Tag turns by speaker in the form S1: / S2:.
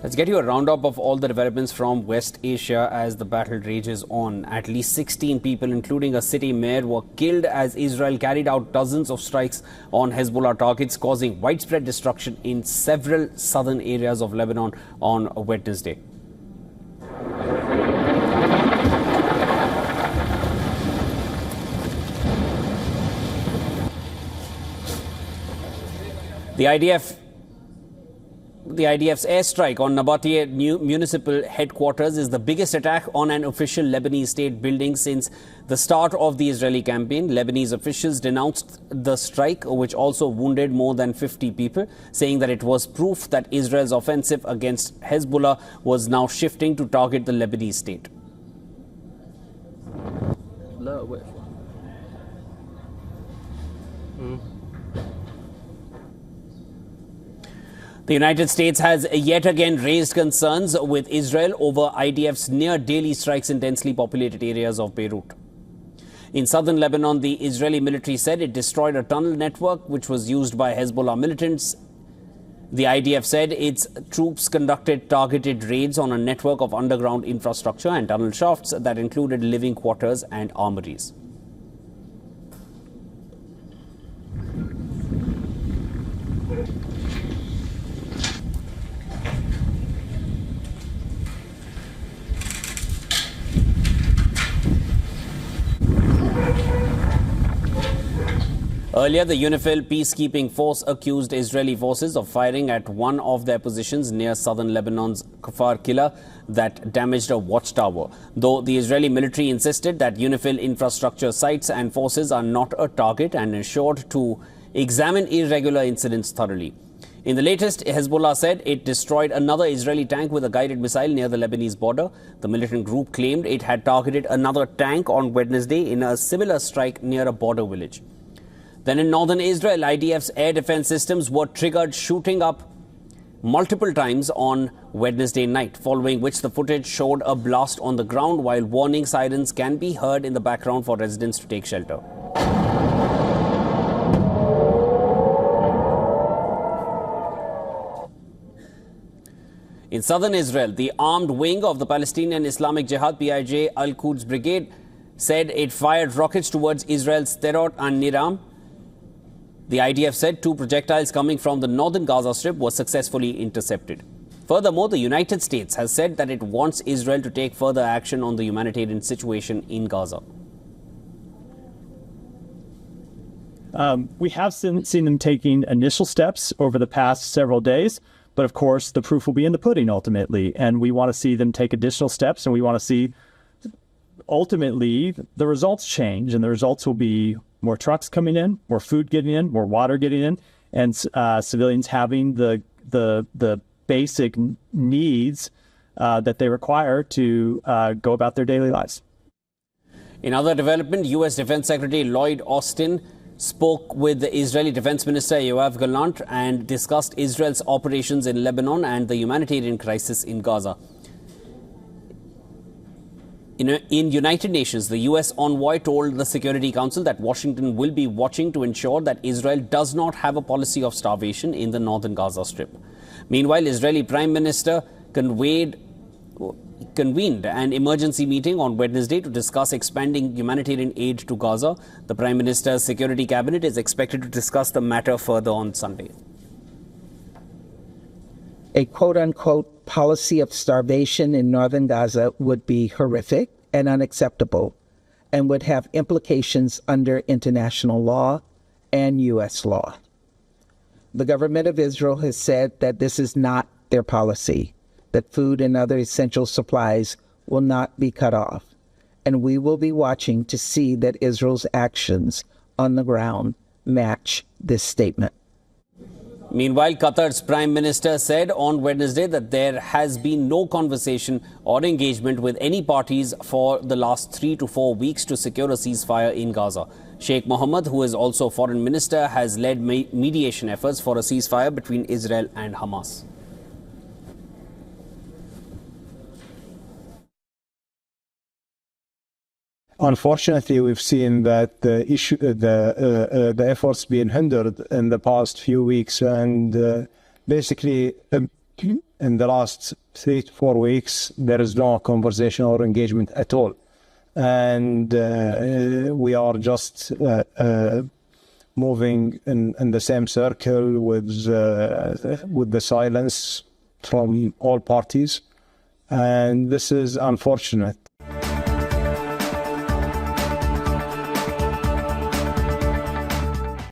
S1: Let's get you a roundup of all the developments from West Asia as the battle rages on. At least 16 people, including a city mayor, were killed as Israel carried out dozens of strikes on Hezbollah targets, causing widespread destruction in several southern areas of Lebanon on Wednesday. The IDF's airstrike on Nabatea Municipal headquarters is the biggest attack on an official Lebanese state building since the start of the Israeli campaign. Lebanese officials denounced the strike, which also wounded more than 50 people, saying that it was proof that Israel's offensive against Hezbollah was now shifting to target the Lebanese state. The United States has yet again raised concerns with Israel over IDF's near-daily strikes in densely populated areas of Beirut. In southern Lebanon, the Israeli military said it destroyed a tunnel network which was used by Hezbollah militants. The IDF said its troops conducted targeted raids on a network of underground infrastructure and tunnel shafts that included living quarters and armories. Earlier, the UNIFIL peacekeeping force accused Israeli forces of firing at one of their positions near southern Lebanon's Kfar Killa that damaged a watchtower, though the Israeli military insisted that UNIFIL infrastructure sites and forces are not a target and assured to examine irregular incidents thoroughly. In the latest, Hezbollah said it destroyed another Israeli tank with a guided missile near the Lebanese border. The militant group claimed it had targeted another tank on Wednesday in a similar strike near a border village. Then in northern Israel, IDF's air defense systems were triggered, shooting up multiple times on Wednesday night, following which the footage showed a blast on the ground while warning sirens can be heard in the background for residents to take shelter. In southern Israel, the armed wing of the Palestinian Islamic Jihad PIJ Al-Quds Brigade said it fired rockets towards Israel's Sderot and Niram. The IDF said 2 projectiles coming from the northern Gaza Strip were successfully intercepted. Furthermore, the United States has said that it wants Israel to take further action on the humanitarian situation in Gaza.
S2: We have seen them taking initial steps over the past several days, but of course the proof will be in the pudding ultimately, and we want to see them take additional steps, and we want to see ultimately the results change, and the results will be more trucks coming in, more food getting in, more water getting in, and civilians having the basic needs that they require to go about their daily lives.
S1: In other development, U.S. Defense Secretary Lloyd Austin spoke with the Israeli Defense Minister Yoav Gallant and discussed Israel's operations in Lebanon and the humanitarian crisis in Gaza. In United Nations, the U.S. envoy told the Security Council that Washington will be watching to ensure that Israel does not have a policy of starvation in the northern Gaza Strip. Meanwhile, Israeli Prime Minister convened an emergency meeting on Wednesday to discuss expanding humanitarian aid to Gaza. The Prime Minister's Security Cabinet is expected to discuss the matter further on Sunday.
S3: A quote-unquote policy of starvation in northern Gaza would be horrific and unacceptable and would have implications under international law and U.S. law. The government of Israel has said that this is not their policy, that food and other essential supplies will not be cut off, and we will be watching to see that Israel's actions on the ground match this statement.
S1: Meanwhile, Qatar's Prime Minister said on Wednesday that there has been no conversation or engagement with any parties for the last 3 to 4 weeks to secure a ceasefire in Gaza. Sheikh Mohammed, who is also Foreign Minister, has led mediation efforts for a ceasefire between Israel and Hamas.
S4: Unfortunately, we've seen that the efforts being hindered in the past few weeks, and basically in the last 3 to 4 weeks, there is no conversation or engagement at all. And we are just moving in the same circle with the silence from all parties. And this is unfortunate.